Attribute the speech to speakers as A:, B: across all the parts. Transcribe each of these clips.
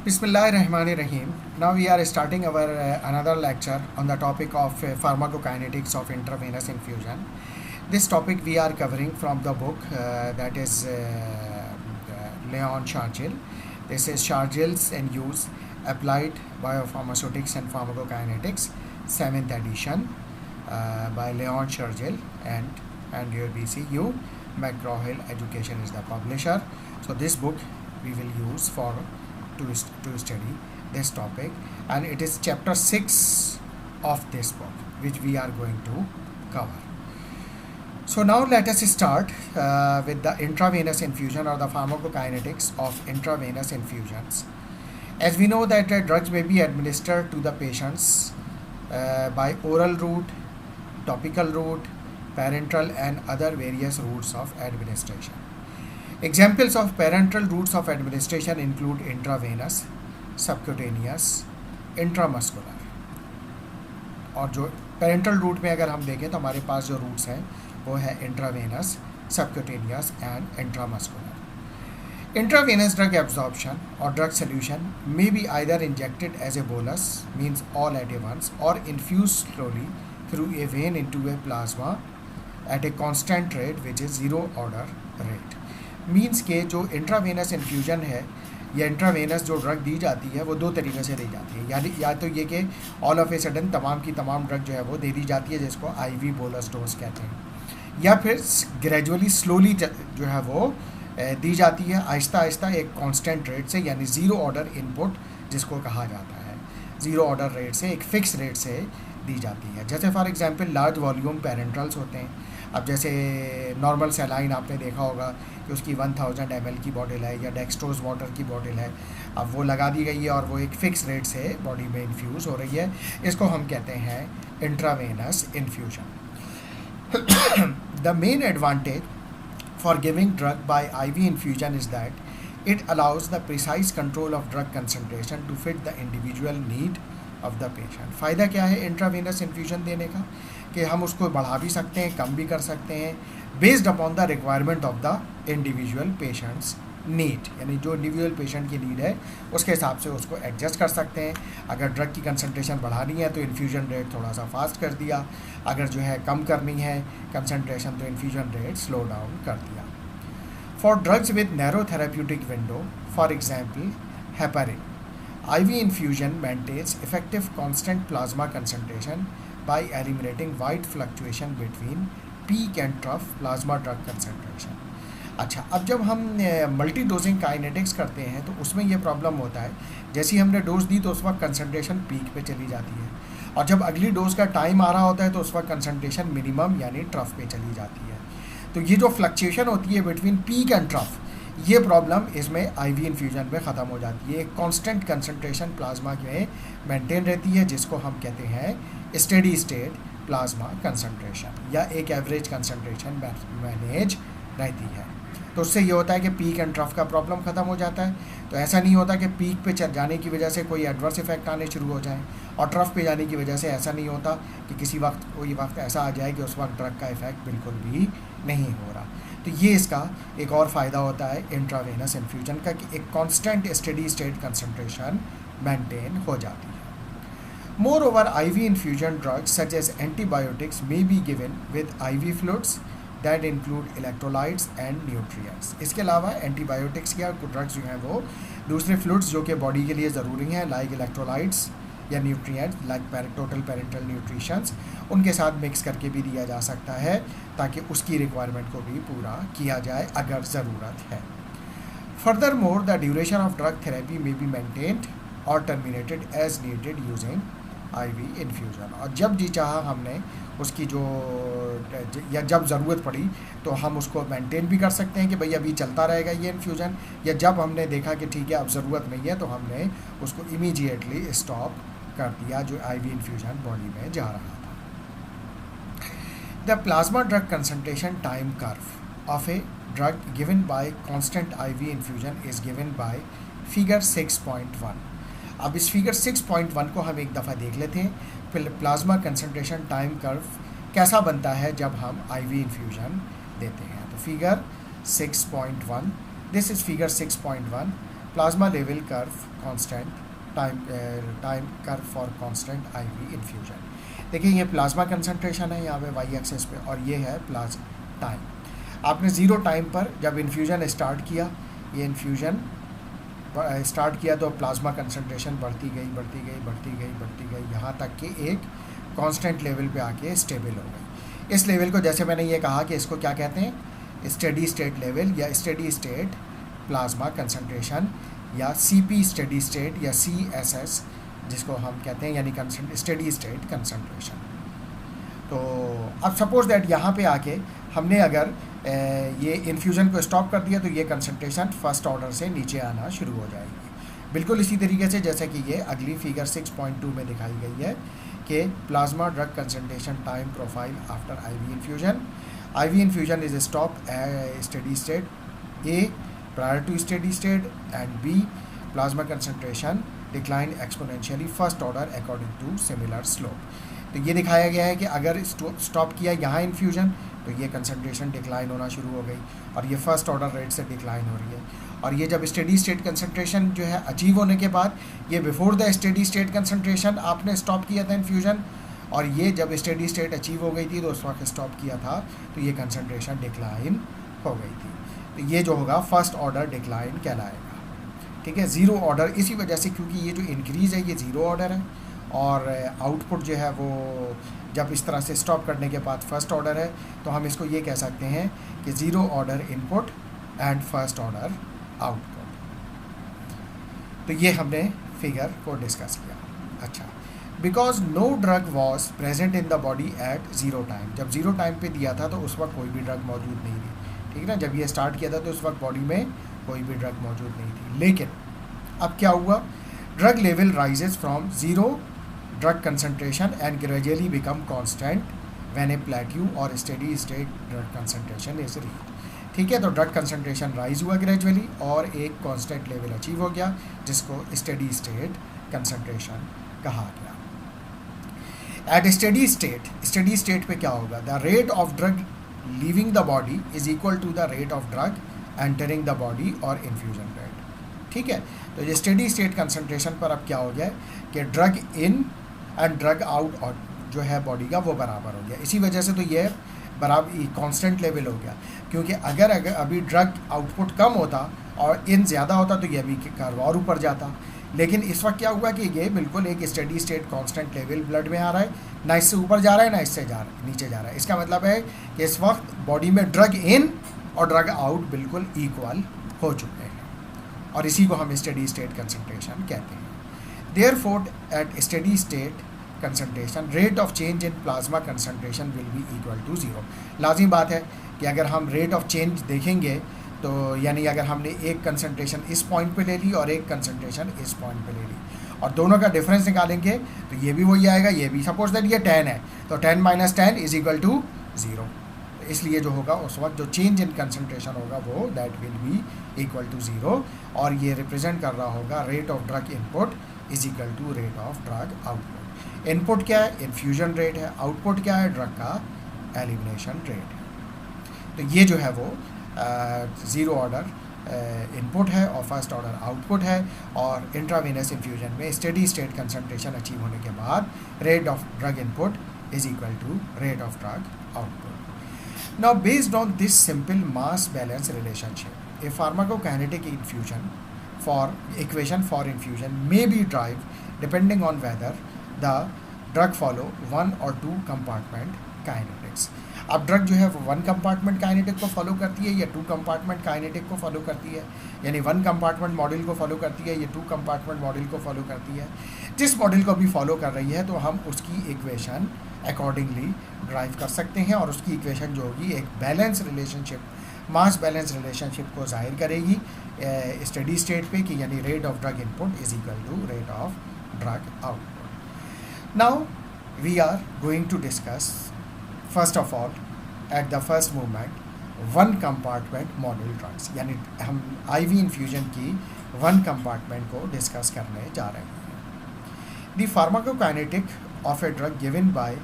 A: Bismillahirrahmanirrahim. Now we are starting our another lecture on the topic of pharmacokinetics of intravenous infusion. This topic we are covering from the book that is Leon Shargil. This is Shargil's and Use Applied Biopharmaceutics and Pharmacokinetics, 7th edition by Leon Shargil and your BCU. McGraw-Hill Education is the publisher. So this book we will use for to study this topic, and it is chapter 6 of this book which we are going to cover. So now let us start with the intravenous infusion or the pharmacokinetics of intravenous infusions. As we know that drugs may be administered to the patients by oral route, topical route, parenteral and other various routes of administration. Examples of parenteral routes of administration include intravenous, subcutaneous, intramuscular. और जो parental root में अगर हम देखें तो हमारे पास जो roots हैं वो है intravenous, subcutaneous and intramuscular. Intravenous drug absorption or drug solution may be either injected as a bolus, means all at once, or infused slowly through a vein into a plasma at a constant rate which is zero order rate. Means के जो intravenous infusion है या intravenous जो drug दी जाती है वो दो तरीके से दी जाती है. यानी या तो ये कि ऑल ऑफ ए सडन तमाम की तमाम ड्रग जो है वो दे दी जाती है जिसको आईवी बोलस डोज कहते हैं, या फिर ग्रेजुअली स्लोली जो है वो दी जाती है आहिस्ता आहिस्ता एक कांस्टेंट रेट से, यानी ज़ीरो ऑर्डर इनपुट जिसको कहा जाता है, ज़ीरो ऑर्डर रेट से एक फ़िक्स रेट से दी जाती है. जैसे for example large volume parenterals होते हैं. अब जैसे नॉर्मल सलाइन आपने देखा होगा कि उसकी 1000 ml की बॉटल है या डेक्सट्रोज वाटर की बॉटल है, अब वो लगा दी गई है और वो एक फ़िक्स रेट से बॉडी में इन्फ्यूज़ हो रही है. इसको हम कहते हैं intravenous infusion. The main advantage for giving drug by IV infusion is that it allows the precise control of drug concentration to fit the individual need of the patient. फ़ायदा क्या है इंट्रावेनस इन्फ्यूजन देने का कि हम उसको बढ़ा भी सकते हैं, कम भी कर सकते हैं, based upon the requirement of the individual patients need. यानी जो इंडिविजुअल पेशेंट की नीड है उसके हिसाब से उसको एडजस्ट कर सकते हैं. अगर ड्रग की कंसंट्रेशन बढ़ानी है तो इन्फ्यूजन रेट थोड़ा सा फास्ट कर दिया, अगर जो है कम करनी है कंसंट्रेशन तो इन्फ्यूजन रेट स्लो डाउन कर दिया. For drugs with narrow therapeutic window, for example heparin, IV infusion maintains effective constant plasma concentration by eliminating wide fluctuation between peak and trough plasma drug concentration. अच्छा, अब जब हम multi dosing kinetics करते हैं तो उसमें ये प्रॉब्लम होता है, जैसे हमने डोज दी तो उस वक्त कंसंट्रेशन पीक पे चली जाती है, और जब अगली डोज का टाइम आ रहा होता है तो उस वक्त कंसंट्रेशन मिनिमम यानी ट्रफ पे चली जाती है. तो ये जो फ्लक्चुएशन होती है बिटवीन पीक एंड ट्रफ, ये प्रॉब्लम इसमें आईवी इन्फ्यूजन में ख़त्म हो जाती है. एक कांस्टेंट कंसंट्रेशन प्लाज्मा में मेंटेन रहती है जिसको हम कहते हैं स्टेडी स्टेट प्लाज्मा कंसंट्रेशन, या एक एवरेज कंसंट्रेशन मैनेज रहती है. तो उससे ये होता है कि पीक एंड ट्रफ का प्रॉब्लम ख़त्म हो जाता है. तो ऐसा नहीं होता कि पीक पे चल जाने की वजह से कोई एडवर्स इफेक्ट आने शुरू हो जाए, और ट्रफ पे जाने की वजह से ऐसा नहीं होता कि किसी वक्त कोई वक्त ऐसा आ जाए कि उस वक्त ड्रग का इफेक्ट बिल्कुल भी नहीं हो रहा. तो ये इसका एक और फ़ायदा होता है इंट्रावेनस इन्फ्यूजन का कि एक constant steady state concentration maintain हो जाती है. Moreover, IV infusion drugs such as antibiotics may be given with IV fluids that include electrolytes and nutrients. इसके अलावा एंटीबायोटिक्स या ड्रग्स जो हैं वो दूसरे फ्लूइड्स जो कि बॉडी के लिए ज़रूरी हैं, लाइक इलेक्ट्रोलाइट्स या nutrients like total parental nutritions, उनके साथ मिक्स करके भी दिया जा सकता है ताकि उसकी रिक्वायरमेंट को भी पूरा किया जाए अगर ज़रूरत है. Furthermore the duration of drug therapy may be maintained और terminated as needed using IV infusion. और जब जी चाहा हमने उसकी जो या जब ज़रूरत पड़ी तो हम उसको मेंटेन भी कर सकते हैं कि भाई अभी चलता रहेगा ये इन्फ्यूज़न, या जब हमने देखा कि ठीक है अब ज़रूरत नहीं है तो हमने उसको इमीडिएटली स्टॉप कर दिया जो आईवी इन्फ्यूज़न बॉडी में जा रहा था. The plasma drug concentration time curve of a drug given bye constant IV infusion is given by figure 6.1. अब इस फिगर 6.1 को हम एक दफ़ा देख लेते हैं. प्लाज्मा कंसंट्रेशन टाइम कर्व कैसा बनता है जब हम आईवी इन्फ्यूजन देते हैं. तो figure 6.1, this is figure 6.1. Plasma level curve constant time curve for constant IV infusion. देखिए ये प्लाज्मा कंसंट्रेशन है यहाँ पे वाई एक्सिस पे, और ये है टाइम। आपने ज़ीरो टाइम पर जब इन्फ्यूजन स्टार्ट किया, ये इन्फ्यूजन स्टार्ट किया तो प्लाज्मा कंसंट्रेशन बढ़ती गई बढ़ती गई बढ़ती गई बढ़ती गई, यहाँ तक कि एक कांस्टेंट लेवल पे आके स्टेबल हो गई। इस लेवल को, जैसे मैंने ये कहा कि इसको क्या कहते हैं, स्टेडी स्टेट लेवल या स्टेडी स्टेट प्लाज्मा कंसंट्रेशन, या सीपी स्टेडी स्टेट, या सीएसएस जिसको हम कहते हैं, यानी स्टेडी स्टेट कंसंट्रेशन। तो अब सपोज दैट यहाँ पे आके हमने अगर ये इन्फ्यूज़न को स्टॉप कर दिया तो ये कंसंट्रेशन फर्स्ट ऑर्डर से नीचे आना शुरू हो जाएगी। बिल्कुल इसी तरीके से जैसे कि ये अगली फिगर 6.2 में दिखाई गई है कि plasma drug concentration time profile after IV infusion. IV infusion is stop steady state A prior to steady state, and B plasma concentration decline exponentially first order according to similar slope. तो ये दिखाया गया है कि अगर stop किया यहाँ infusion तो ये कंसंट्रेशन डिक्लाइन होना शुरू हो गई, और ये फर्स्ट ऑर्डर रेट से डिक्लाइन हो रही है। और ये जब स्टेडी स्टेट कंसंट्रेशन जो है अचीव होने के बाद, ये before the steady state concentration आपने स्टॉप किया था इन्फ्यूजन, और ये जब स्टेडी स्टेट अचीव हो गई थी तो उस वक्त स्टॉप किया था तो ये कंसंट्रेशन डिक्लाइन हो गई थी। तो ये जो होगा फर्स्ट ऑर्डर डिक्लाइन कहलाएगा। ठीक है, ज़ीरो ऑर्डर इसी वजह से, क्योंकि ये जो इंक्रीज़ है ये ज़ीरो ऑर्डर है, और आउटपुट जो है वो जब इस तरह से स्टॉप करने के बाद फर्स्ट ऑर्डर है, तो हम इसको ये कह सकते हैं कि zero order input and first order output. तो ये हमने फिगर को डिस्कस किया। अच्छा, because no drug was present in the body at zero time, जब ज़ीरो टाइम पे दिया था तो उस वक्त कोई भी ड्रग मौजूद नहीं थी। ठीक है ना, जब ये स्टार्ट किया था तो उस वक्त बॉडी में कोई भी ड्रग मौजूद नहीं थी। लेकिन अब क्या हुआ, drug level rises from zero drug concentration and gradually become constant when a plateau और steady state drug concentration is reached. ठीक है, तो ड्रग कंसंट्रेशन राइज हुआ ग्रेजुअली और एक कांस्टेंट लेवल अचीव हो गया, जिसको स्टेडी स्टेट कंसंट्रेशन कहा गया। एट स्टेडी स्टेट पे क्या होगा, the rate of drug leaving the body is equal to the rate of drug entering the body और इन्फ्यूजन रेट। ठीक है, तो ये स्टेडी स्टेट कंसंट्रेशन पर अब क्या हो गया कि drug in and drug out और जो है बॉडी का वो बराबर हो गया। इसी वजह से तो ये बराबर कांस्टेंट लेवल हो गया, क्योंकि अगर अभी ड्रग आउटपुट कम होता और इन ज़्यादा होता तो ये भी कर्व और ऊपर जाता। लेकिन इस वक्त क्या हुआ कि ये बिल्कुल एक steady state constant level blood में आ रहा है, ना इससे ऊपर जा रहा है ना इससे नीचे जा रहा है। इसका मतलब है कि इस वक्त बॉडी में ड्रग इन और ड्रग आउट बिल्कुल इक्वल हो चुके हैं, और इसी को हम स्टेडी स्टेट कंसंट्रेशन कहते हैं। Therefore, at steady state concentration, rate of change in plasma concentration will be equal to 0। लाजिम बात है कि अगर हम रेट ऑफ चेंज देखेंगे तो यानी अगर हमने एक कंसंट्रेशन इस पॉइंट पे ले ली और एक कंसंट्रेशन इस पॉइंट पे ले ली और दोनों का डिफरेंस निकालेंगे तो ये भी वही आएगा, ये भी। सपोज दैट ये 10 है तो 10 माइनस 10 इज इक्वल टू 0। इसलिए जो होगा उस वक्त जो चेंज इन कंसंट्रेशन होगा वो that will be equal to 0, और ये रिप्रेजेंट कर रहा होगा rate of drug input is equal to rate of drug output. Input क्या है, इन्फ्यूजन रेट है, आउटपुट क्या है, ड्रग का एलिमिनेशन रेट है। तो ये जो है वो ज़ीरो ऑर्डर इनपुट है और फर्स्ट ऑर्डर आउटपुट है, और इंट्रावेनस इन्फ्यूजन में स्टेडी स्टेट कंसंट्रेशन अचीव होने के बाद rate of drug input is equal to rate of drug output. Now based on this simple mass balance relationship, a pharmacokinetic infusion equation for infusion may be derived depending on whether the drug follow one or two compartment kinetics। अब drug जो है वो one compartment kinetic को follow करती है या to compartment kinetic को follow करती है, यानी वन कंपार्टमेंट मॉडल को फॉलो करती है या टू कंपार्टमेंट मॉडल को फॉलो करती है। जिस मॉडल को भी फॉलो कर रही है तो हम उसकी इक्वेशन अकॉर्डिंगली ड्राइव कर सकते हैं, और उसकी इक्वेशन जो होगी एक balance relationship, mass balance relationship को जाहिर करेगी स्टेडी स्टेट पे कि यानी rate of drug input is equal to rate of drug output. Now we are going to discuss first of all at the first movement one compartment model drugs, यानी हम IV infusion की one compartment को discuss करने जा रहे हैं। The pharmacokinetic of a drug given by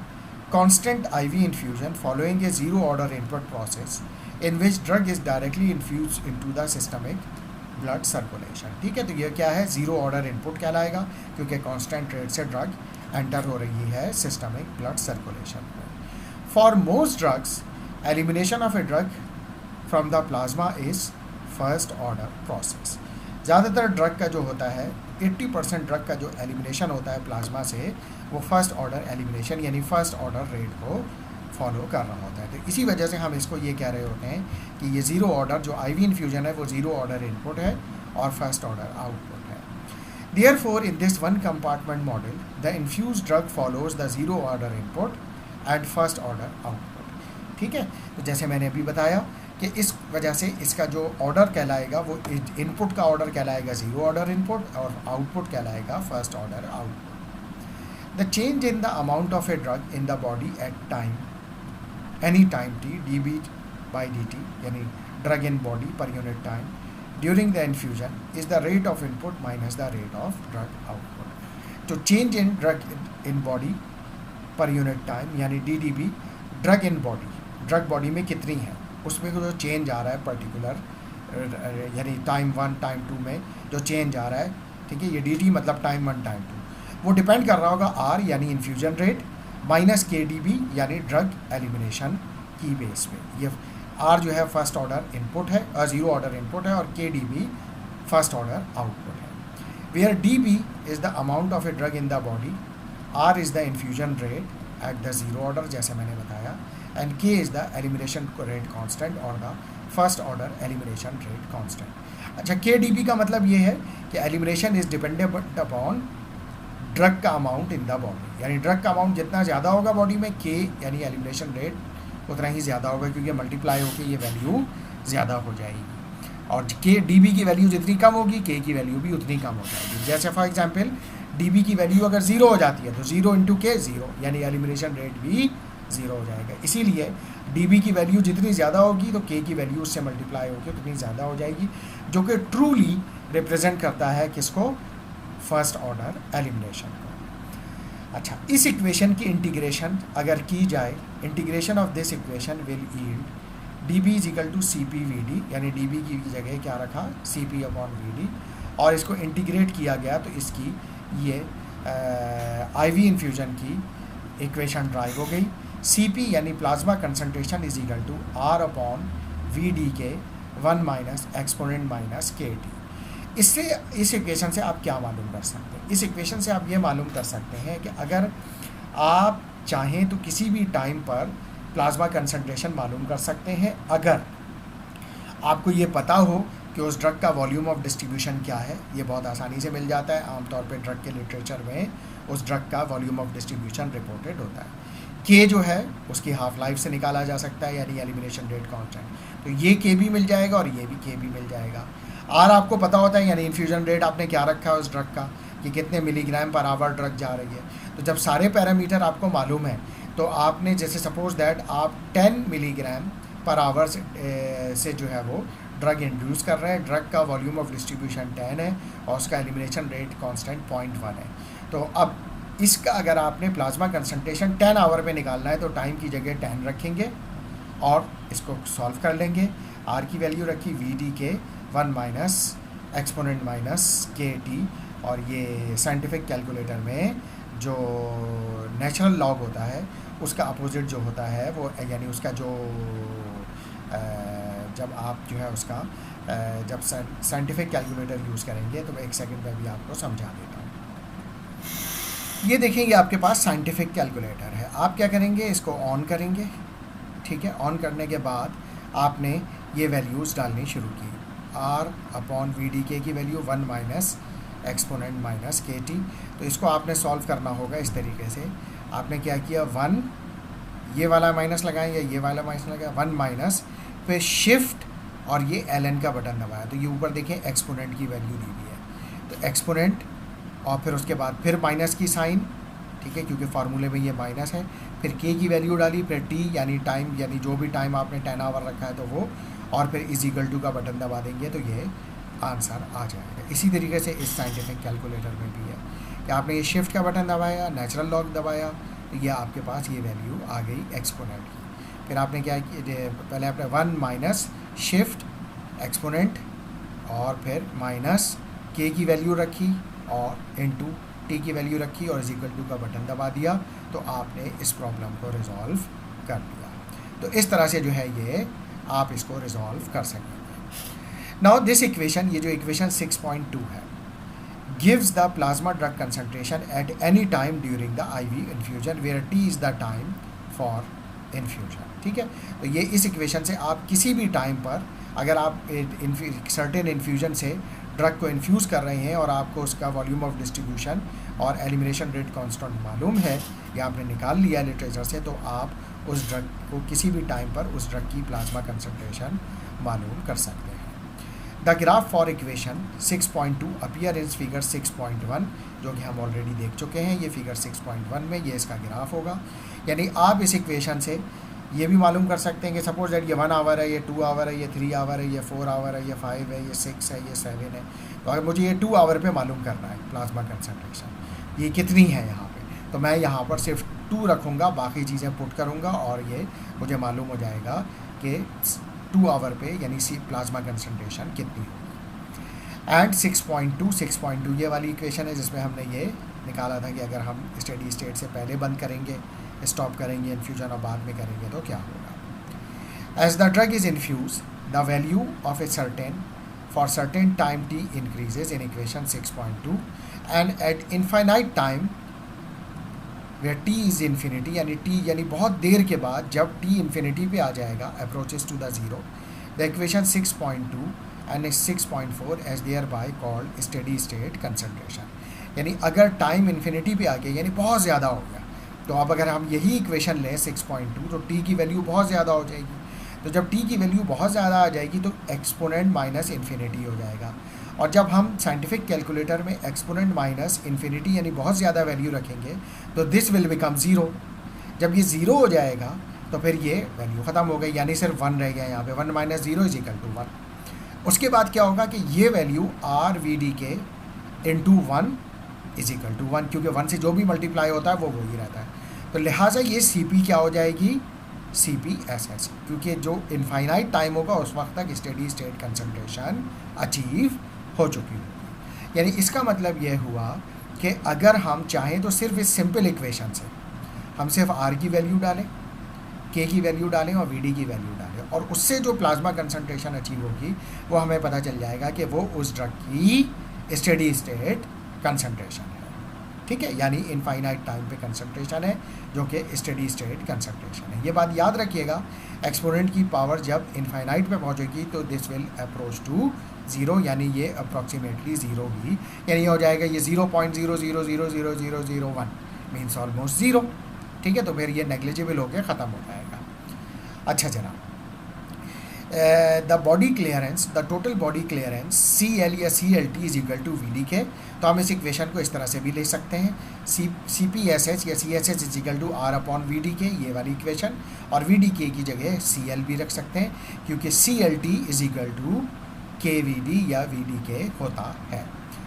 A: constant IV infusion following a zero order input process in which drug is directly infused into the systemic blood circulation. ठीक है, तो ये क्या है, ज़ीरो ऑर्डर इनपुट कहलाएगा क्योंकि कांस्टेंट रेट से drug enter हो रही है सिस्टमिक ब्लड सर्कुलेशन में। For most drugs elimination of a drug from the plasma is first order process. ज़्यादातर ड्रग का जो होता है 80% ड्रग का जो एलिमिनेशन होता है प्लाज्मा से वो फर्स्ट ऑर्डर एलिमिनेशन यानी फर्स्ट ऑर्डर रेट को फॉलो कर रहा होता है। तो इसी वजह से हम इसको ये कह रहे होते हैं कि ये ज़ीरो ऑर्डर जो आईवी इन्फ्यूजन है वो ज़ीरो ऑर्डर इनपुट है और फर्स्ट ऑर्डर आउटपुट है। Therefore, in this one compartment model, the infused drug follows the zero order input and first order output. ठीक है, तो जैसे मैंने अभी बताया कि इस वजह से इसका जो ऑर्डर कहलाएगा वो इनपुट का ऑर्डर कहलाएगा ज़ीरो ऑर्डर इनपुट और आउटपुट कहलाएगा first order output. The change in the amount of a drug in the body at time any time t dB by dt यानी drug in body per unit time during the infusion is the rate of input minus the rate of drug output. तो change in drug in body per unit time यानी D D B drug in body, drug body में कितनी है उसमें जो change आ रहा है particular यानी टाइम 1 टाइम 2 में जो चेंज आ रहा है, ठीक है, ये डी टी मतलब टाइम 1 टाइम 2, वो डिपेंड कर रहा होगा आर यानी infusion rate minus K D B यानी ड्रग एलिमिनेशन की बेस पे। ये आर जो है फर्स्ट ऑर्डर इनपुट है, ज़ीरो ऑर्डर इनपुट है और K D B first order output है। Where D B is the amount of a drug in the body, R is the infusion rate at the zero order जैसे मैंने बताया, and K is the elimination rate constant और the first order elimination rate constant. अच्छा, K D B का मतलब ये है कि elimination is dependent upon drug का अमाउंट इन द बॉडी, यानी ड्रग का अमाउंट जितना ज़्यादा होगा बॉडी में के यानी एलिमिनेशन रेट उतना ही ज़्यादा होगा क्योंकि मल्टीप्लाई होकर ये वैल्यू ज़्यादा हो जाएगी और के डी बी की वैल्यू जितनी कम होगी के की वैल्यू भी उतनी कम हो जाएगी। जैसे फॉर एग्जांपल डी बी की वैल्यू अगर ज़ीरो हो जाती है तो ज़ीरो इंटू के ज़ीरो यानी एलिमिनेशन रेट भी ज़ीरो हो जाएगा। इसीलिए डी बी की वैल्यू जितनी ज़्यादा होगी तो के की वैल्यू उससे मल्टीप्लाई होकर उतनी ज़्यादा हो जाएगी, जो कि ट्रूली रिप्रेजेंट करता है किसको, फर्स्ट ऑर्डर एलिमिनेशन को। अच्छा, इस इक्वेशन की इंटीग्रेशन अगर की जाए, integration of this equation will yield D B is equal to C P V D, यानी डी बी की जगह क्या रखा C P upon V D, और इसको इंटीग्रेट किया गया तो इसकी ये आई वी इन्फ्यूजन की इक्वेशन ड्राइव हो गई। सी पी यानी plasma concentration is equal to R upon V D K 1 minus exponent minus K T. इससे इस इक्वेशन से आप क्या मालूम कर सकते हैं, इस इक्वेशन से आप ये मालूम कर सकते हैं कि अगर आप चाहें तो किसी भी टाइम पर प्लाज्मा कंसंट्रेशन मालूम कर सकते हैं अगर आपको ये पता हो कि उस ड्रग का वॉल्यूम ऑफ डिस्ट्रीब्यूशन क्या है। ये बहुत आसानी से मिल जाता है, आमतौर पे ड्रग के लिटरेचर में उस ड्रग का वॉल्यूम ऑफ डिस्ट्रीब्यूशन रिपोर्टेड होता है। के जो है उसकी हाफ लाइफ से निकाला जा सकता है यानी एलिमिनेशन रेट कांस्टेंट, तो ये के भी मिल जाएगा और ये भी के भी मिल जाएगा। आर आपको पता होता है यानी इन्फ्यूजन रेट आपने क्या रखा है उस ड्रग का कि कितने मिलीग्राम पर आवर ड्रग जा रही है। तो जब सारे पैरामीटर आपको मालूम है तो आपने जैसे सपोज दैट आप 10 मिलीग्राम पर आवर से जो है वो ड्रग इंड्यूस कर रहे हैं, ड्रग का वॉल्यूम ऑफ डिस्ट्रीब्यूशन 10 है और उसका एलिमिनेशन रेट कांस्टेंट 0.1 है। तो अब इसका अगर आपने प्लाज्मा कंसंट्रेशन 10 आवर में निकालना है तो टाइम की जगह 10 रखेंगे और इसको सॉल्व कर लेंगे। आर की वैल्यू रखी we D K 1 minus exponent minus K T, और ये साइंटिफिक कैलकुलेटर में जो नेचुरल लॉग होता है उसका अपोजिट जो होता है वो यानी उसका जो जब आप जो है उसका जब साइंटिफिक कैलकुलेटर यूज़ करेंगे तो मैं 1 सेकंड में भी आपको समझा देता हूँ। ये देखेंगे आपके पास साइंटिफिक कैलकुलेटर है, आप क्या करेंगे इसको ऑन करेंगे, ठीक है। ऑन करने के बाद आपने ये वैल्यूज़ डालनी शुरू की, आर अपॉन वी डी के की value 1 minus exponent minus K T. तो इसको आपने सॉल्व करना होगा इस तरीके से। आपने क्या किया 1 ये वाला माइनस लगाएं या ये वाला माइनस लगाया 1 माइनस फिर शिफ्ट और ये एल एन का बटन दबाया तो ये ऊपर देखें एक्सपोनेंट की वैल्यू दी हुई है तो एक्सपोनेंट और फिर उसके बाद फिर माइनस की साइन, ठीक है, क्योंकि फार्मूले में ये माइनस है। फिर के की वैल्यू डाली, फिर टी यानी टाइम यानी जो भी टाइम आपने 10 आवर रखा है तो वो, और फिर इज इक्वल टू का बटन दबा देंगे तो ये आंसर आ जाएगा। इसी तरीके से इस साइंटिफिक कैलकुलेटर में भी है कि आपने ये शिफ्ट का बटन दबाया, नेचुरल लॉग दबाया तो ये आपके पास ये वैल्यू आ गई एक्सपोनेंट की। फिर आपने क्या किया, पहले आपने 1 माइनस शिफ्ट एक्सपोनेंट और फिर माइनस के की वैल्यू रखी और इनटू टी की वैल्यू रखी और इज इक्वल टू का बटन दबा दिया, तो आपने इस प्रॉब्लम को रिजॉल्व कर लिया। तो इस तरह से जो है ये आप इसको रिजॉल्व कर सकेंगे। नाउ दिस इक्वेशन, ये जो इक्वेशन 6.2 है, gives the plasma drug concentration at any time during the IV infusion where T is the time for infusion। ठीक है, तो ये इस इक्वेशन से आप किसी भी टाइम पर अगर आप सर्टेन इन्फ्यूजन से ड्रग को इन्फ्यूज़ कर रहे हैं और आपको उसका वॉल्यूम ऑफ डिस्ट्रीब्यूशन और एलिमिनेशन रेट कांस्टेंट मालूम है या आपने निकाल लिया लिटरेचर से, तो आप उस ड्रग को किसी भी टाइम पर उस ड्रग की प्लाज्मा कंसंट्रेशन मालूम कर सकते हैं। The graph for equation 6.2 appear in figure 6.1, जो कि हम ऑलरेडी देख चुके हैं। ये फिगर 6.1 में ये इसका ग्राफ होगा। यानी आप इस इक्वेशन से ये भी मालूम कर सकते हैं कि सपोज दैट ये 1 आवर है, ये 2 आवर है, ये 3 आवर है, ये 4 आवर है, ये 5 है, ये 6 है, ये 7 है। तो अगर मुझे ये 2 आवर पे मालूम करना है प्लाज्मा कंसंट्रेशन ये कितनी है यहाँ पे, तो मैं यहाँ पर सिर्फ 2 रखूँगा, बाकी चीज़ें पुट करूँगा और ये मुझे मालूम हो जाएगा कि 2 आवर पे यानी प्लाज्मा कंसंट्रेशन कितनी होगी। एंड 6.2 ये वाली इक्वेशन है जिसमें हमने ये निकाला था कि अगर हम स्टेडी स्टेट से पहले बंद करेंगे, स्टॉप करेंगे इन्फ्यूजन और बाद में करेंगे तो क्या होगा। As the drug is infuse the value of a certain for certain time T increases in equation 6.2 and at infinite time where T is infinity, यानी टी यानी बहुत देर के बाद जब टी इन्फिनिटी पे आ जाएगा approaches to the zero, the equation 6.2 and 6.4 as thereby called steady state concentration. यानी अगर टाइम इन्फिनिटी पे आ गया यानी बहुत ज़्यादा हो गया, तो अब अगर हम यही इक्वेशन लें 6.2 तो टी की वैल्यू बहुत ज़्यादा हो जाएगी। तो जब टी की वैल्यू बहुत ज़्यादा आ जाएगी तो एक्सपोनेंट माइनस इन्फिनिटी हो जाएगा। और जब हम साइंटिफिक कैलकुलेटर में एक्सपोनेंट माइनस इन्फिनिटी यानी बहुत ज़्यादा वैल्यू रखेंगे तो दिस विल बिकम ज़ीरो। जब ये ज़ीरो हो जाएगा तो फिर ये वैल्यू ख़त्म हो गई, यानी सिर्फ 1 रह गया यहाँ पे, 1 माइनस 0 इज इक्वल टू 1। उसके बाद क्या होगा कि ये वैल्यू आर वी डी के इंटू 1 इज इक्वल टू 1, क्योंकि 1 से जो भी मल्टीप्लाई होता है वो ही रहता है। तो लिहाजा ये सी पी क्या हो जाएगी, सी पी एस एस, क्योंकि जो इनफाइनाइट टाइम होगा उस वक्त तक स्टेडी स्टेट कंसंट्रेशन अचीव हो चुकी होगी। यानी इसका मतलब यह हुआ कि अगर हम चाहें तो सिर्फ इस सिंपल इक्वेशन से हम सिर्फ आर की वैल्यू डालें, के की वैल्यू डालें और वी डी की वैल्यू डालें और उससे जो प्लाज्मा कंसंट्रेशन अचीव होगी वो हमें पता चल जाएगा कि वो उस ड्रग की स्टेडी स्टेट कंसंट्रेशन है। ठीक है, यानी इनफाइनाइट टाइम पे कंसंट्रेशन है जो कि स्टेडी स्टेट कंसंट्रेशन है। ये बात याद रखिएगा, एक्सपोनेंट की पावर जब इनफाइनाइट पे पहुंचेगी तो this will approach to zero, यानी ये अप्रॉक्सीमेटली ज़ीरो ही, यानी हो जाएगा ये 0.00000001 मीन्स ऑलमोस्ट ज़ीरो। ठीक है, तो फिर ये नेग्लिजिबल होकर ख़त्म हो जाएगा। अच्छा जनाब, the body clearance, the total body clearance C L या C L T is equal to V D K, तो हम इस इक्वेशन को इस तरह से भी ले सकते हैं, सी पी एस एच या C S H is equal to R upon V D K, ये वाली इक्वेशन, और वी डी के की जगह सी एल भी रख सकते हैं क्योंकि C L T is equal to K V D या वी डी के होता है,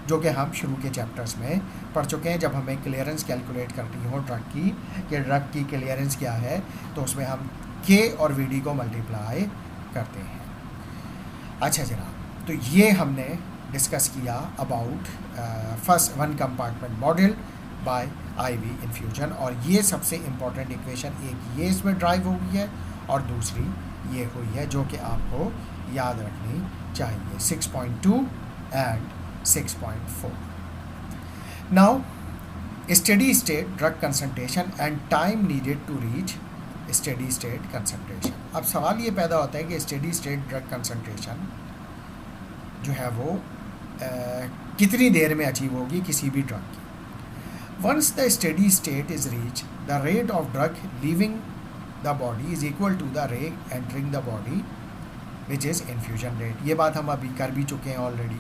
A: जो कि हम शुरू के चैप्टर्स में पढ़ चुके हैं। जब हमें क्लियरेंस कैलकुलेट करनी हो ड्रग की कि ड्रग की क्लियरेंस क्या है, तो उसमें हम के और वी डी को मल्टीप्लाई करते हैं। अच्छा जनाब, तो ये हमने डिस्कस किया about first 1 compartment model by IV infusion, और ये सबसे इम्पॉर्टेंट इक्वेशन एक ये इसमें ड्राइव हुई है और दूसरी ये हुई है जो कि आपको याद रखनी चाहिए, 6.2 and 6.4। Now steady state drug concentration and time needed to reach steady state concentration. अब सवाल ये पैदा होता है कि स्टेडी स्टेट ड्रग कंसंट्रेशन जो है वो कितनी देर में अचीव होगी किसी भी ड्रग की। Once the steady state is reach, the rate of drug leaving the body is equal to the rate entering the body which is infusion rate. ये बात हम अभी कर भी चुके हैं ऑलरेडी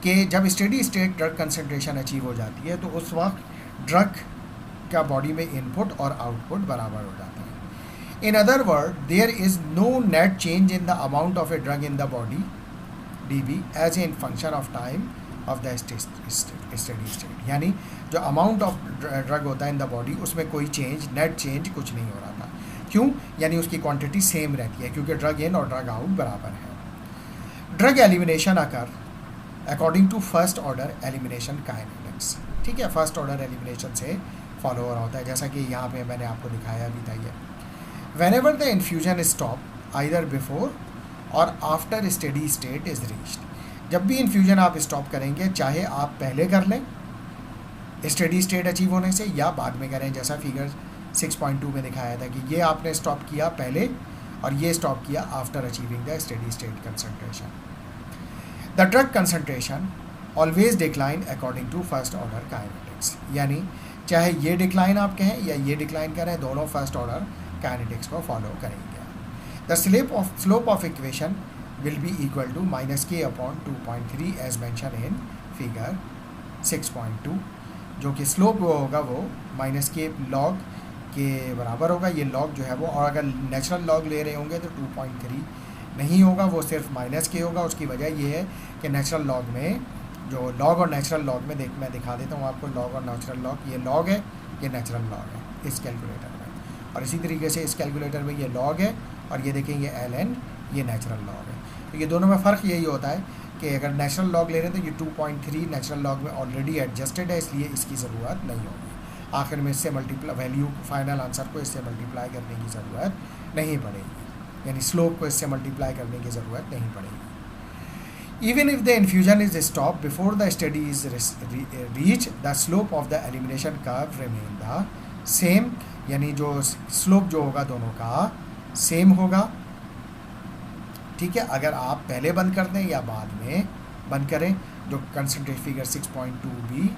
A: कि जब steady state drug concentration achieve हो जाती है तो उस वक्त ड्रग का बॉडी में इनपुट और आउटपुट बराबर हो जाता है। In other words, there is no net change in the amount of a drug in the body dB as a function of time of the steady state। यानी जो amount of drug होता है इन the body उसमें कोई change, net change कुछ नहीं हो रहा था। क्यों? यानी उसकी क्वांटिटी सेम रहती है क्योंकि ड्रग इन और ड्रग आउट बराबर है। Drug elimination occur according to first order elimination kinetics. ठीक है, फर्स्ट ऑर्डर एलिमिनेशन से फॉलो हो रहा होता है, जैसा कि यहाँ पे मैंने आपको दिखाया भी था। ये whenever the infusion stop either before और after steady state is reached, जब भी इन्फ्यूजन आप स्टॉप करेंगे, चाहे आप पहले कर लें स्टेडी स्टेट अचीव होने से या बाद में करें, जैसा फिगर 6.2 में दिखाया था कि ये आपने स्टॉप किया पहले और ये स्टॉप किया after achieving the steady state concentration. The drug concentration always decline according to first order kinetics, यानी चाहे ये डिक्लाइन आप कहें या ये डिक्लाइन करें, दोनों फर्स्ट ऑर्डर काइनेटिक्स को फॉलो करेंगे। The slope of equation will be equal to -k/2.3 as mention in figure 6.2, जो कि स्लोप वो होगा वो -k लॉग के बराबर होगा। ये लॉग जो है वो, और अगर नेचुरल लॉग ले रहे होंगे तो 2.3 नहीं होगा, वो सिर्फ -k होगा। उसकी वजह ये है कि नेचुरल लॉग में जो लॉग और नेचुरल लॉग में मैं दिखा देता हूँ आपको लॉग और नेचुरल लॉग। ये लॉग है, ये नेचुरल लॉग है इस कैलकुलेटर में, और इसी तरीके से इस कैलकुलेटर में ये लॉग है और ये देखें ये ln, ये नेचुरल लॉग है। तो ये दोनों में फ़र्क यही होता है कि अगर नेचुरल लॉग ले रहे हैं तो ये 2.3 नेचुरल लॉग में ऑलरेडी एडजस्टेड है, इसलिए इसकी ज़रूरत नहीं होगी। आखिर में इससे मल्टीप्लाई वैल्यू फाइनल आंसर को इससे मल्टीप्लाई करने की ज़रूरत नहीं पड़ेगी, यानी स्लोप को इससे मल्टीप्लाई करने की ज़रूरत नहीं पड़ेगी। Even if the infusion is stop before the study is reach, the slope of the elimination curve remain the same, यानी जो स्लोप जो होगा दोनों का सेम होगा। ठीक है, अगर आप पहले बंद कर दें या बाद में बंद करें, जो कंसंट्रेशन फिगर 6.2 भी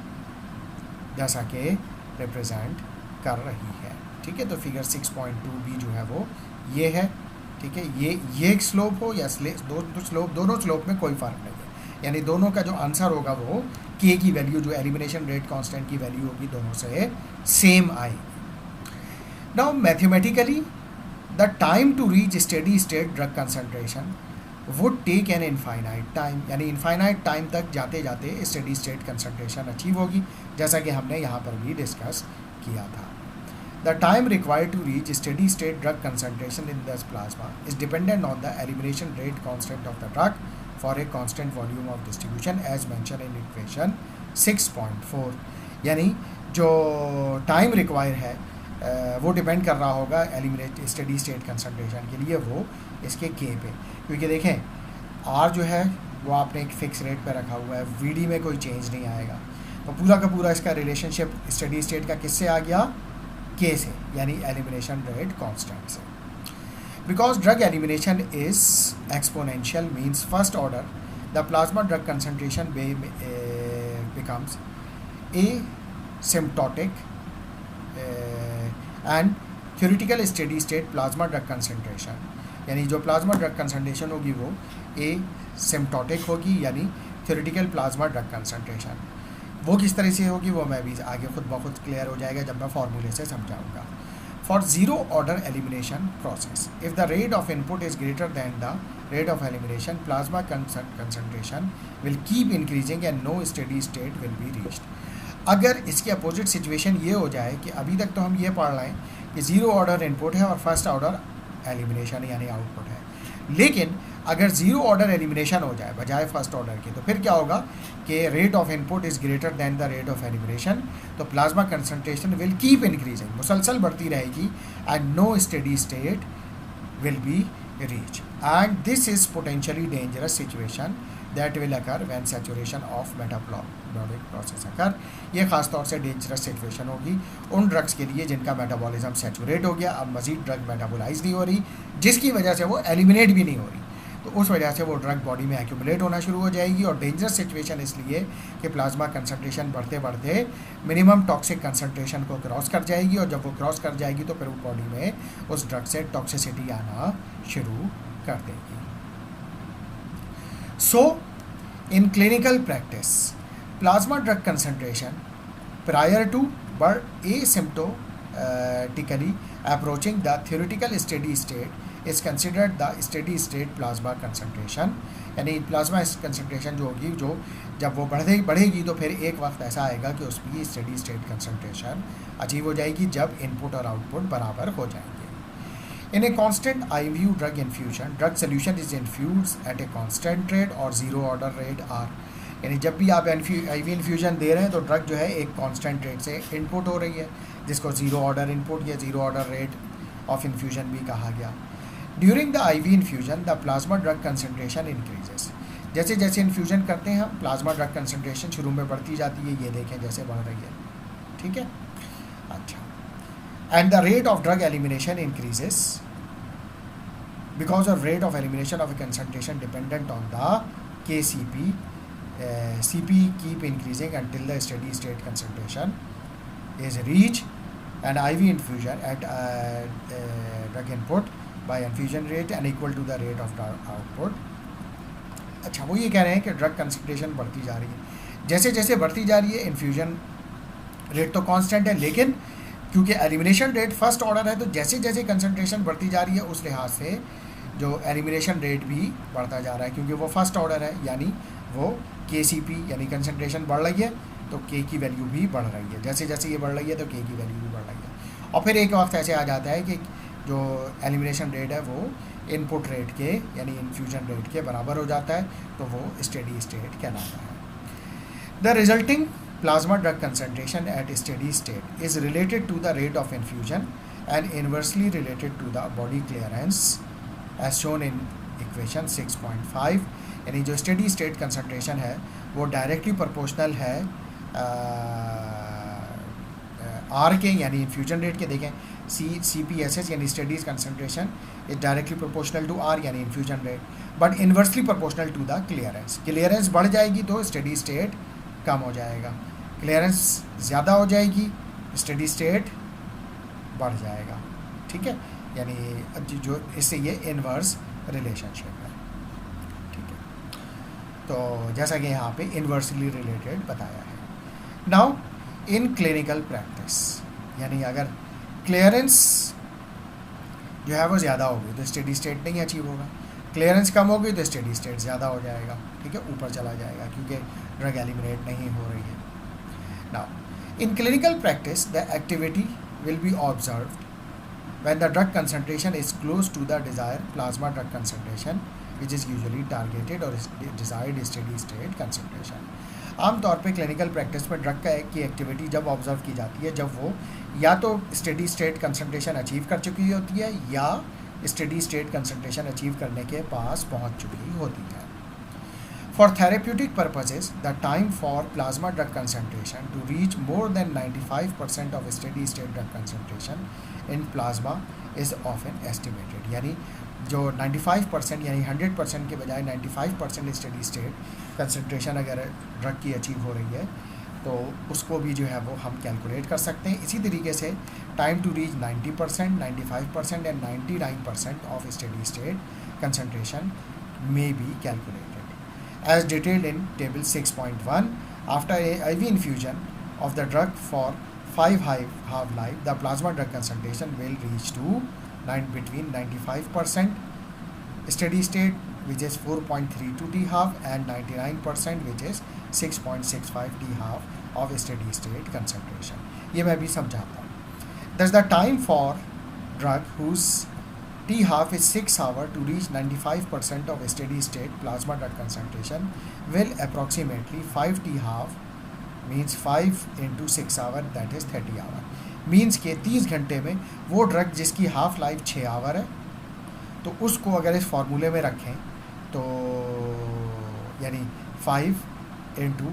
A: जैसा कि रिप्रेजेंट कर रही है। ठीक है, तो फिगर 6.2 भी जो है वो ये है। ठीक है, ये एक स्लोप हो या दोनों स्लोप में कोई फ़र्क नहीं है, यानी दोनों का जो आंसर होगा वो k की वैल्यू, जो एलिमिनेशन रेट कांस्टेंट की वैल्यू होगी, दोनों से सेम आएगी। Now mathematically the time to reach steady state drug concentration would take an infinite time, यानी इनफाइनाइट टाइम तक जाते जाते स्टेडी स्टेट कंसंट्रेशन अचीव होगी, जैसा कि हमने यहाँ पर भी डिस्कस किया था। The time required to reach steady state drug concentration in the plasma is dependent on the elimination rate constant of the drug for a constant volume of distribution as mention in equation 6.4, यानी जो time require है वो depend कर रहा होगा eliminate steady state concentration के लिए वो इसके के पे, क्योंकि देखें आर जो है वो आपने एक फिक्स रेट पे रखा हुआ है, वीडी में कोई चेंज नहीं आएगा, तो पूरा का पूरा इसका रिलेशनशिप स्टेडी स्टेट का किससे आ गया, के से, यानी एलिमिनेशन रेट कांस्टेंट से। Because drug elimination is exponential means first order the plasma drug concentration becomes asymptotic and theoretical steady state plasma drug concentration, यानी जो प्लाज्मा ड्रग कंसंट्रेशन होगी वो एसिम्प्टोटिक होगी, यानी थ्योरेटिकल प्लाज्मा ड्रग कंसंट्रेशन। वो किस तरह से होगी वो मैं भी आगे खुद ब खुद क्लियर हो जाएगा जब मैं फार्मूले से समझाऊंगा। For zero order elimination process, if the rate of input is greater than the rate of elimination, plasma concentration will keep increasing and no steady state will be reached. अगर इसकी अपोजिट सिचुएशन ये हो जाए कि अभी तक तो हम ये पढ़ रहे हैं कि ज़ीरो ऑर्डर इनपुट है और फर्स्ट ऑर्डर एलिमिनेशन यानी आउटपुट है, लेकिन अगर ज़ीरो ऑर्डर एलिमिनेशन हो जाए बजाय फर्स्ट ऑर्डर के, तो फिर क्या होगा कि rate of input is greater than the rate of elimination, तो plasma concentration will keep increasing, मुसलसल बढ़ती रहेगी, and no steady state will be reach, and this is potentially dangerous situation that will occur when saturation of metabolic process occur. ये खास तौर से dangerous situation होगी उन ड्रग्स के लिए जिनका मेटाबॉलिज्म सैचुरेट हो गया, अब मजीद ड्रग मेटाबोलाइज नहीं हो रही, जिसकी वजह से वो एलिमिनेट भी नहीं हो रही, तो उस वजह से वो ड्रग बॉडी में एक्यूमुलेट होना शुरू हो जाएगी। और डेंजरस सिचुएशन इसलिए कि प्लाज्मा कंसंट्रेशन बढ़ते बढ़ते मिनिमम टॉक्सिक कंसंट्रेशन को क्रॉस कर जाएगी, और जब वो क्रॉस कर जाएगी तो फिर वो बॉडी में उस ड्रग से टॉक्सिसिटी आना शुरू कर देगी। So, in clinical practice, plasma drug concentration prior to but asymptotically approaching the theoretical steady state is considered the steady state plasma concentration, यानी प्लाज्मा कंसंट्रेशन जो होगी, जो जब वो बढ़ेगी तो फिर एक वक्त ऐसा आएगा कि उसकी स्टेडी स्टेट कंसंट्रेशन अचीव हो जाएगी जब इनपुट और आउटपुट बराबर हो जाएंगे। In a constant IV drug infusion, drug solution is infused at a constant rate or zero order rate R, यानी जब भी आप IV इन्फ्यूजन दे रहे हैं तो ड्रग जो है एक कांस्टेंट रेट से इनपुट हो रही है, जिसको ज़ीरो ऑर्डर इनपुट या zero order rate of infusion भी कहा गया। During the IV infusion the plasma drug concentration increases. जैसे जैसे इन्फ्यूजन करते हैं हम, प्लाज्मा ड्रग कंसनट्रेशन शुरू में बढ़ती जाती है, ये देखें जैसे बढ़ रही है, ठीक है। अच्छा, and the rate of drug elimination increases because of rate of elimination of a concentration dependent on the KCP. CP keep increasing until the steady state concentration is reached, and IV infusion at drug input by infusion rate and equal to the rate of drug output. अच्छा, वो ये कह रहे हैं कि drug concentration बढ़ती जा रही है, जैसे जैसे बढ़ती जा रही है इन्फ्यूजन रेट तो कांस्टेंट है, लेकिन क्योंकि एलिमिनेशन रेट फर्स्ट ऑर्डर है तो जैसे जैसे कंसंट्रेशन बढ़ती जा रही है उस लिहाज से जो एलिमिनेशन रेट भी बढ़ता जा रहा है, क्योंकि वो फर्स्ट ऑर्डर है, यानी वो KCP यानी कंसंट्रेशन बढ़ रही है तो K की वैल्यू भी बढ़ रही है, जैसे जैसे ये बढ़ रही है तो K की वैल्यू भी बढ़ रही है। और फिर एक वक्त ऐसे आ जाता है कि जो एलिमिनेशन रेट है वो इनपुट रेट के यानी इन्फ्यूजन रेट के बराबर हो जाता है, तो वो स्टेडी स्टेट कहलाता है। The resulting plasma drug concentration at steady state is related to the rate of infusion and inversely related to the body clearance as shown in equation 6.5। यानी जो स्टेडी स्टेट कंसंट्रेशन है वो directly proportional है R के यानी infusion rate के। देखें CPSS यानी steady concentration is directly proportional to R यानी infusion rate, but inversely proportional to the clearance. Clearance बढ़ जाएगी तो स्टेडी स्टेट कम हो जाएगा, क्लियरेंस ज़्यादा हो जाएगी स्टेडी स्टेट बढ़ जाएगा, ठीक है। यानी जो इससे ये इन्वर्स रिलेशनशिप है, ठीक है। तो जैसा कि यहाँ पे इन्वर्सली रिलेटेड बताया है। नाउ इन क्लिनिकल प्रैक्टिस, यानी अगर क्लियरेंस जो है वो ज़्यादा होगी तो स्टेडी स्टेट नहीं अचीव होगा, क्लियरेंस कम होगी तो स्टेडी स्टेट ज़्यादा हो जाएगा, ठीक है, ऊपर चला जाएगा क्योंकि ड्रग एलिमिनेट नहीं हो रही है। Now in clinical practice the activity will be observed when the drug concentration is close to the desired plasma drug concentration, which is usually targeted or desired steady state concentration. आमतौर पे clinical practice में drug की activity जब observe की जाती है जब वो या तो स्टेडी स्टेट कंसंट्रेशन अचीव कर चुकी होती है या स्टेडी स्टेट कंसंट्रेशन अचीव करने के पास पहुंच चुकी होती है। For therapeutic purposes, the time for plasma drug concentration to reach more than 95% of steady state drug concentration in plasma is often estimated. यानी जो 95% यानी 100% के बजाय 95% स्टेडी स्टेट कंसंट्रेशन अगर ड्रग की अचीव हो रही है तो उसको भी जो है वो हम कैलकुलेट कर सकते हैं। इसी तरीके से time to reach 90%, 95% and 99% of steady state concentration may be calculated as detailed in table 6.1. After IV infusion of the drug for 5 half-life, the plasma drug concentration will reach to between 95% steady state, which is 4.32 T half, and 99%, which is 6.65 T half of steady state concentration. ये मैं भी समझाता हूँ. Thus the time for drug whose T half is 6 hours to reach 95% of steady state plasma drug concentration will approximately 5 T half, means 5 into 6 hours, that is 30 hours. Means के 30 घंटे में वो drug जिसकी हाफ लाइफ 6 आवर है तो उसको अगर इस फार्मूले में रखें तो यानी 5 into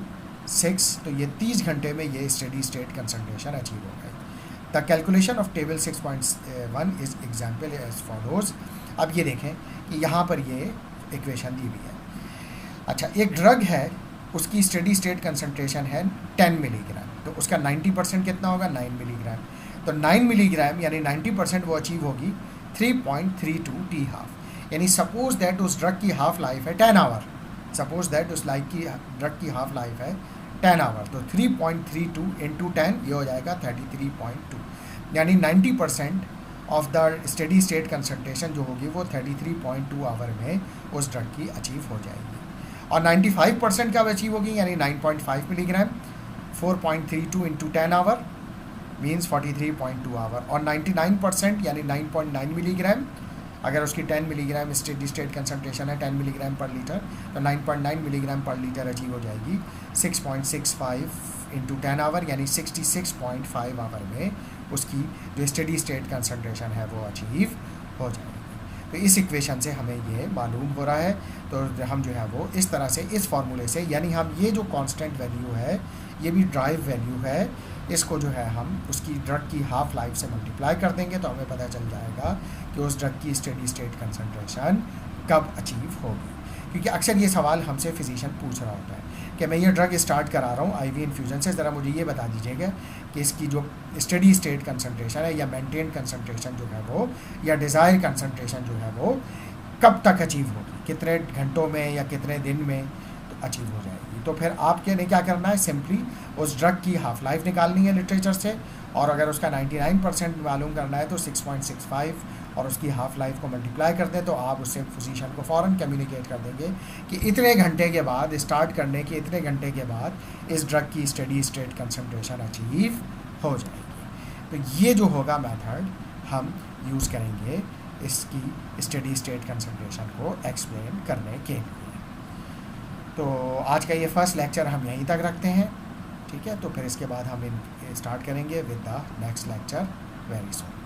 A: 6 तो ये 30 घंटे में ये स्टेडी स्टेट कंसंट्रेशन अचीव हो गई. The calculation of table 6.1 is example as follows. अब ये देखें कि यहाँ पर ये इक्वेशन दी हुई है. अच्छा, एक ड्रग है उसकी स्टेडी स्टेट कंसंट्रेशन है 10 मिलीग्राम, तो उसका 90% कितना होगा? 9 मिलीग्राम. तो 9 मिलीग्राम यानी 90% वो अचीव होगी 3.32 टी हाफ. यानी सपोज दैट उस ड्रग की हाफ लाइफ है 10 आवर. सपोज दैट उस ड्रग की हाफ लाइफ है 10 आवर, तो 3.32 इंटू 10 ये हो जाएगा 33.2. यानी 90% of the steady state concentration जो होगी वो 33.2 आवर में उस ड्रग की अचीव हो जाएगी. और 95% कब अचीव होगी? यानी 9.5 milligram, 4.32 into 10 hour means 43.2 hour. और 99% यानी 9.9 मिलीग्राम अगर उसकी 10 मिलीग्राम स्टेडी स्टेट कंसंट्रेशन है 10 मिलीग्राम पर लीटर, तो 9.9 मिलीग्राम पर लीटर अचीव हो जाएगी 6.65 इंटू 10 आवर, यानी 66.5 आवर में उसकी जो स्टेडी स्टेट कंसंट्रेशन है वो अचीव हो जाएगी। तो इस इक्वेशन से हमें ये मालूम हो रहा है। तो हम जो है वो इस तरह से इस फार्मूले से, यानी हम ये जो कांस्टेंट वैल्यू है ये भी ड्राइव वैल्यू है, इसको जो है हम उसकी ड्रग की हाफ लाइफ से मल्टीप्लाई कर देंगे तो हमें पता चल जाएगा कि उस ड्रग की स्टेडी स्टेट कंसंट्रेशन कब अचीव होगी। क्योंकि अक्सर ये सवाल हमसे फिजिशियन पूछ रहा होता है कि मैं ये ड्रग स्टार्ट करा रहा हूँ आईवी इन्फ्यूजन से, ज़रा मुझे ये बता दीजिएगा कि इसकी जो स्टेडी स्टेट कंसंट्रेशन है या मेंटेन कंसंट्रेशन जो है वो या डिज़ायर कंसंट्रेशन जो है वो कब तक अचीव होगी, कितने घंटों में या कितने दिन में तो अचीव हो जाएगी। तो फिर आपके ने क्या करना है, सिंपली उस ड्रग की हाफ लाइफ निकालनी है लिटरेचर से, और अगर उसका 99% मालूम करना है तो 6.65 और उसकी हाफ लाइफ को मल्टीप्लाई कर दें तो आप उससे फिजिशियन को फ़ौरन कम्युनिकेट कर देंगे कि इतने घंटे के बाद, स्टार्ट करने के इतने घंटे के बाद इस ड्रग की स्टेडी स्टेट कंसंट्रेशन अचीव हो जाएगी। तो ये जो होगा मेथड हम यूज़ करेंगे इसकी स्टेडी स्टेट कंसंट्रेशन को एक्सप्लेन करने के लिए। तो आज का ये फर्स्ट लेक्चर हम यहीं तक रखते हैं, ठीक है। तो फिर इसके बाद हम स्टार्ट करेंगे with the next lecture very soon.